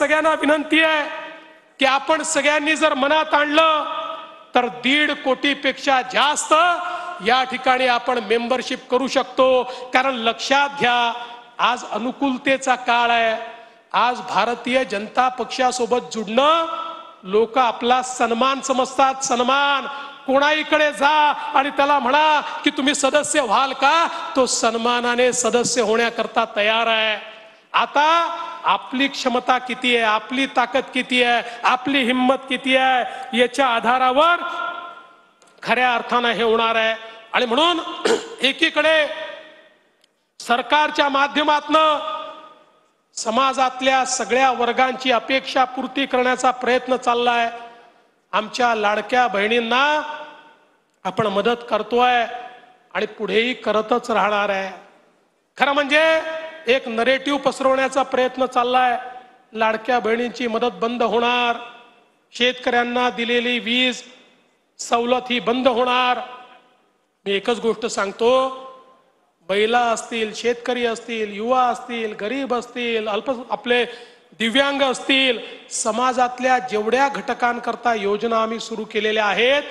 सगळ्यांना विनंती आहे की आपण सगळ्यांनी जर मनात आणलं तर 1.5 कोटीपेक्षा जास्त या ठिकाणी आपण मेंबरशिप करू शकतो। कारण लक्षात घ्या, आज अनुकूलतेचा काळ आहे। आज भारतीय जनता पक्षासोबत जुडणं लोक आपला सन्मान समजतात। सन्मान कोणाहीकडे जा आणि त्याला म्हणा की तुम्ही सदस्य व्हाल का, तो सन्मानाने सदस्य होण्याकरता तयार आहे। आता आपली क्षमता किती आहे, आपली ताकद किती आहे, आपली हिम्मत किती आहे याच्या आधारावर खऱ्या अर्थाने हे होणार आहे। आणि म्हणून एकीकडे सरकारच्या माध्यमातून समाजातल्या सगळ्या वर्गांची अपेक्षा पूर्ती करण्याचा प्रयत्न चाललाय। आमच्या लाडक्या बहिणींना आपण मदत करतोय आणि पुढेही करतच राहणार आहे। खरं म्हणजे एक नरेटिव्ह पसरवण्याचा प्रयत्न चाललाय, लाडक्या बहिणींची मदत बंद होणार, शेतकऱ्यांना दिलेली वीज सवलत ही बंद होणार। मी एकच गोष्ट सांगतो, महिला असतील, शेतकरी असतील, युवा असतील, गरीब असतील, आपले दिव्यांग असतील, समाजातल्या जेवढ्या घटकांकरता योजना आम्ही सुरू केलेल्या आहेत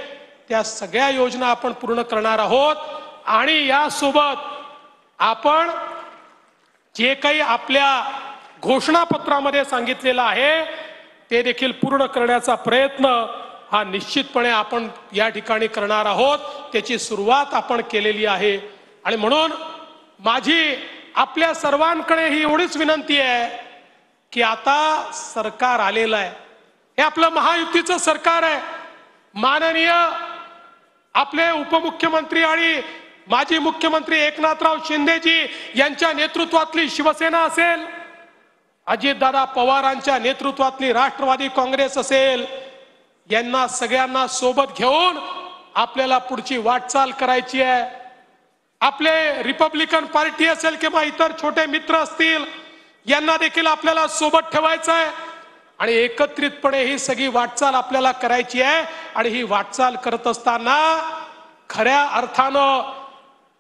त्या सगळ्या योजना आपण पूर्ण करणार आहोत। आणि यासोबत आपण जे काही आपल्या घोषणापत्रामध्ये सांगितलेलं आहे ते देखील पूर्ण करण्याचा प्रयत्न हा निश्चितपणे आपण या ठिकाणी करणार आहोत। त्याची सुरुवात आपण केलेली आहे। आणि म्हणून माझी आपल्या सर्वांकडे ही एवढीच विनंती आहे की आता सरकार आलेलं आहे, हे आपलं महायुतीचं सरकार आहे। माननीय आपले उपमुख्यमंत्री आणि माजी मुख्यमंत्री एकनाथराव शिंदेजी यांच्या नेतृत्वातली शिवसेना असेल, अजितदादा पवारांच्या नेतृत्वातली राष्ट्रवादी काँग्रेस असेल, यांना सगळ्यांना सोबत घेऊन आपल्याला पुढची वाटचाल करायची आहे। आपले रिपब्लिकन पार्टी असेल किंवा इतर छोटे मित्र असतील, यांना देखील आपल्याला सोबत ठेवायचं आहे आणि एकत्रितपणे ही सगळी वाटचाल आपल्याला करायची आहे। आणि ही वाटचाल करत असताना खऱ्या अर्थानं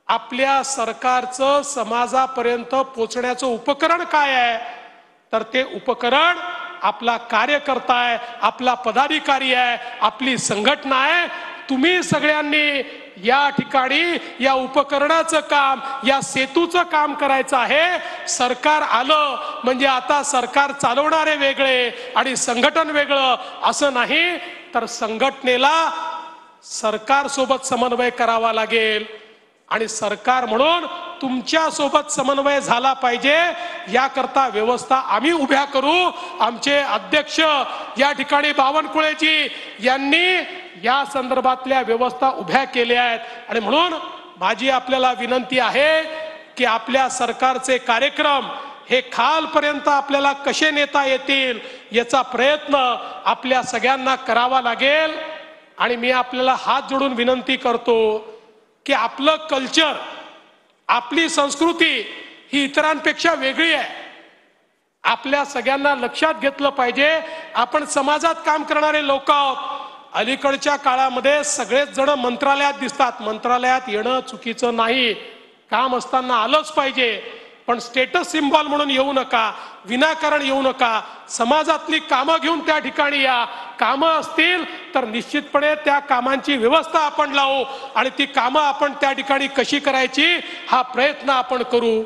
आपल्या सरकारचं समाजापर्यंत पोहोचण्याचं उपकरण काय आहे, तर ते उपकरण आपला कार्यकर्ता आहे, आपला पदाधिकारी आहे, आपली संघटना आहे। तुम्ही सगळ्यांनी या ठिकाणी या उपकरणाचं काम, या सेतूचं काम करायचं आहे। सरकार आलं म्हणजे आता सरकार चालवणारे वेगळे आणि संघटन वेगळं असं नाही, तर संघटनेला सरकार सोबत समन्वय करावा लागेल आणि सरकार म्हणून तुमच्या सोबत समन्वय झाला पाहिजे याकरता व्यवस्था आम्ही उभ्या करू। आमचे अध्यक्ष या ठिकाणी बावनकुळेजी यांनी या संदर्भातल्या व्यवस्था उभ्या केल्या आहेत। आणि म्हणून माझी आपल्याला विनंती आहे की आपल्या सरकारचे कार्यक्रम हे खालपर्यंत आपल्याला कसे नेता येतील याचा प्रयत्न आपल्या सगळ्यांना करावा लागेल। आणि मी आपल्याला हात जोडून विनंती करतो की आपलं कल्चर, आपली संस्कृती ही इतरांपेक्षा वेगळी आहे। आपल्या सगळ्यांना लक्षात घेतलं पाहिजे, आपण समाजात काम करणारे लोक आहोत। अलीकडच्या काळामध्ये सगळेच जण मंत्रालयात दिसतात, मंत्रालयात येणं चुकीचं नाही, काम असताना आलंच पाहिजे, पण स्टेटस सिम्बॉल म्हणून येऊ नका, विनाकारण येऊ नका। समाजातली कामं घेऊन त्या ठिकाणी या, कामं असतील तर निश्चितपणे त्या कामांची व्यवस्था आपण लावू आणि ती कामं आपण त्या ठिकाणी कशी करायची हा प्रयत्न आपण करू।